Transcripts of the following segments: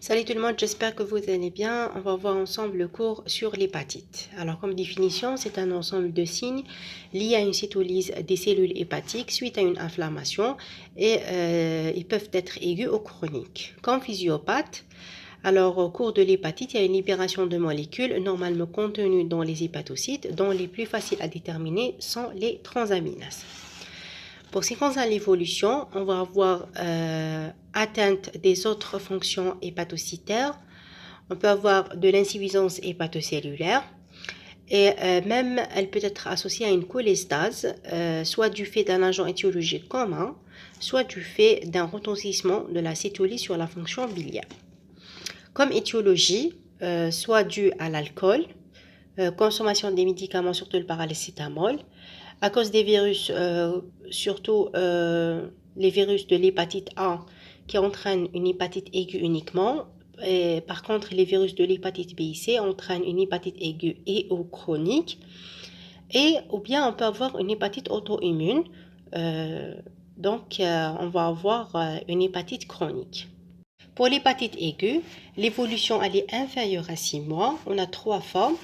Salut tout le monde, j'espère que vous allez bien. On va voir ensemble le cours sur l'hépatite. Alors comme définition, c'est un ensemble de signes liés à une cytolyse des cellules hépatiques suite à une inflammation et ils peuvent être aigus ou chroniques. Comme physiopathe, alors au cours de l'hépatite, il y a une libération de molécules normalement contenues dans les hépatocytes, dont les plus faciles à déterminer sont les transaminases. Pour ce qui concerne l'évolution, on va avoir atteinte des autres fonctions hépatocytaires. On peut avoir de l'insuffisance hépatocellulaire et même elle peut être associée à une cholestase, soit du fait d'un agent étiologique commun, soit du fait d'un retentissement de la cytolyse sur la fonction biliaire. Comme étiologie, soit due à l'alcool, consommation des médicaments, surtout le paracétamol, à cause des virus, surtout les virus de l'hépatite A qui entraînent une hépatite aiguë uniquement. Et par contre, les virus de l'hépatite B et C entraînent une hépatite aiguë et ou chronique. Ou bien on peut avoir une hépatite auto-immune. On va avoir une hépatite chronique. Pour l'hépatite aiguë, l'évolution elle est inférieure à 6 mois. On a trois formes.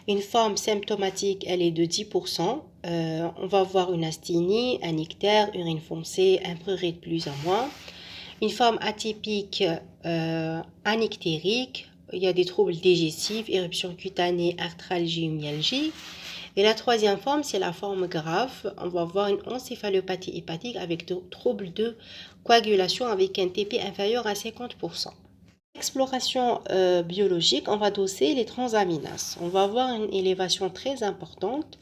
Une forme symptomatique, elle est de 10%. On va avoir une asthénie, un ictère, urine foncée, un prurite plus ou moins. Une forme atypique, anictérique. Il y a des troubles digestifs, éruption cutanée, arthralgie, myalgie. Et la troisième forme, c'est la forme grave. On va avoir une encéphalopathie hépatique avec des troubles de coagulation avec un TP inférieur à 50%. Exploration biologique, on va doser les transaminases. On va avoir une élévation très importante.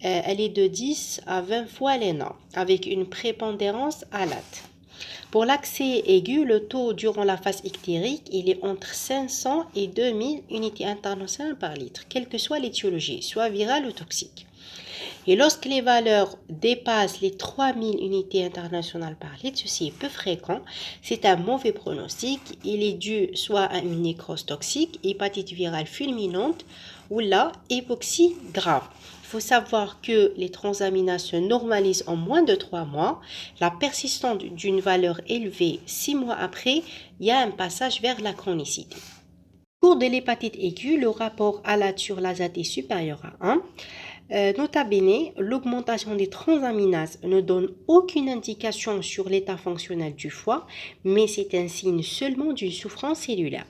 Elle est de 10 à 20 fois les normes, avec une prépondérance à l'AT. Pour l'accès aigu, le taux durant la phase ictérique, il est entre 500 et 2000 unités internationales par litre, quelle que soit l'étiologie, soit virale ou toxique. Et lorsque les valeurs dépassent les 3000 unités internationales par litre, ceci est peu fréquent, c'est un mauvais pronostic. Il est dû soit à une nécrose toxique, hépatite virale fulminante ou la hypoxie grave. Il faut savoir que les transaminases se normalisent en moins de 3 mois. La persistance d'une valeur élevée 6 mois après, il y a un passage vers la chronicité. Au cours de l'hépatite aiguë, le rapport ALAT sur l'azat est supérieur à 1. Nota bene, l'augmentation des transaminases ne donne aucune indication sur l'état fonctionnel du foie, mais c'est un signe seulement d'une souffrance cellulaire.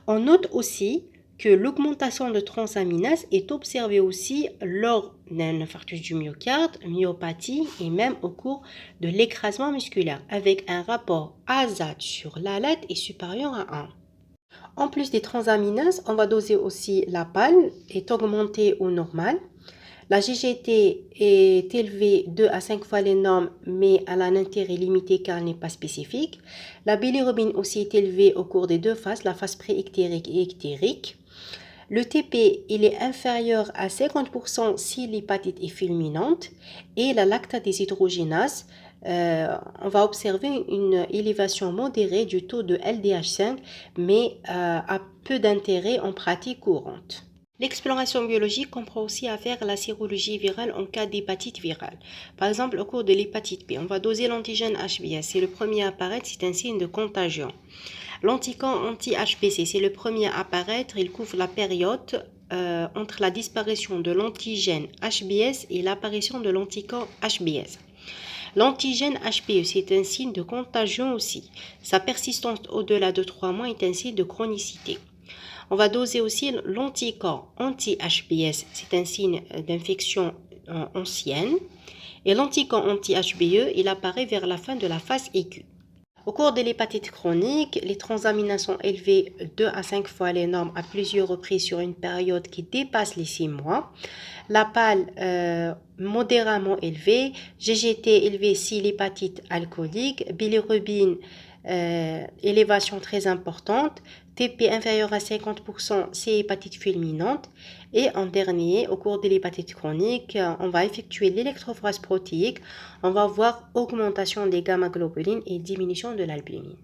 On note aussi que l'augmentation de transaminases est observée aussi lors d'un infarctus du myocarde, myopathie et même au cours de l'écrasement musculaire, avec un rapport AZAT sur l'ALAT est supérieur à 1. En plus des transaminases, on va doser aussi la PAL, est augmentée au normal. La GGT est élevée 2 à 5 fois les normes, mais elle a un intérêt limité car elle n'est pas spécifique. La bilirubine aussi est élevée au cours des deux phases, la phase pré-ictérique et ictérique. Le TP, il est inférieur à 50% si l'hépatite est fulminante. Et la lactatdéshydrogénase, on va observer une élévation modérée du taux de LDH5, mais à peu d'intérêt en pratique courante. L'exploration biologique comprend aussi à faire la sérologie virale en cas d'hépatite virale. Par exemple, au cours de l'hépatite B, on va doser l'antigène HBS. C'est le premier à apparaître, c'est un signe de contagion. L'anticorps anti-HBC, c'est le premier à apparaître. Il couvre la période entre la disparition de l'antigène HBS et l'apparition de l'anticorps HBS. L'antigène HPE, c'est un signe de contagion aussi. Sa persistance au-delà de 3 mois est un signe de chronicité. On va doser aussi l'anticorps anti-HBS, c'est un signe d'infection ancienne. Et l'anticorps anti-HBE, il apparaît vers la fin de la phase aiguë. Au cours de l'hépatite chronique, les transaminases sont élevées 2 à 5 fois les normes à plusieurs reprises sur une période qui dépasse les 6 mois. La PAL modérément élevée, GGT élevée si l'hépatite alcoolique, bilirubine élévation très importante, TP inférieur à 50% c'est hépatite fulminante. Et en dernier, au cours de l'hépatite chronique, on va effectuer l'électrophorèse protéique. On va voir augmentation des gamma-globulines et diminution de l'albumine.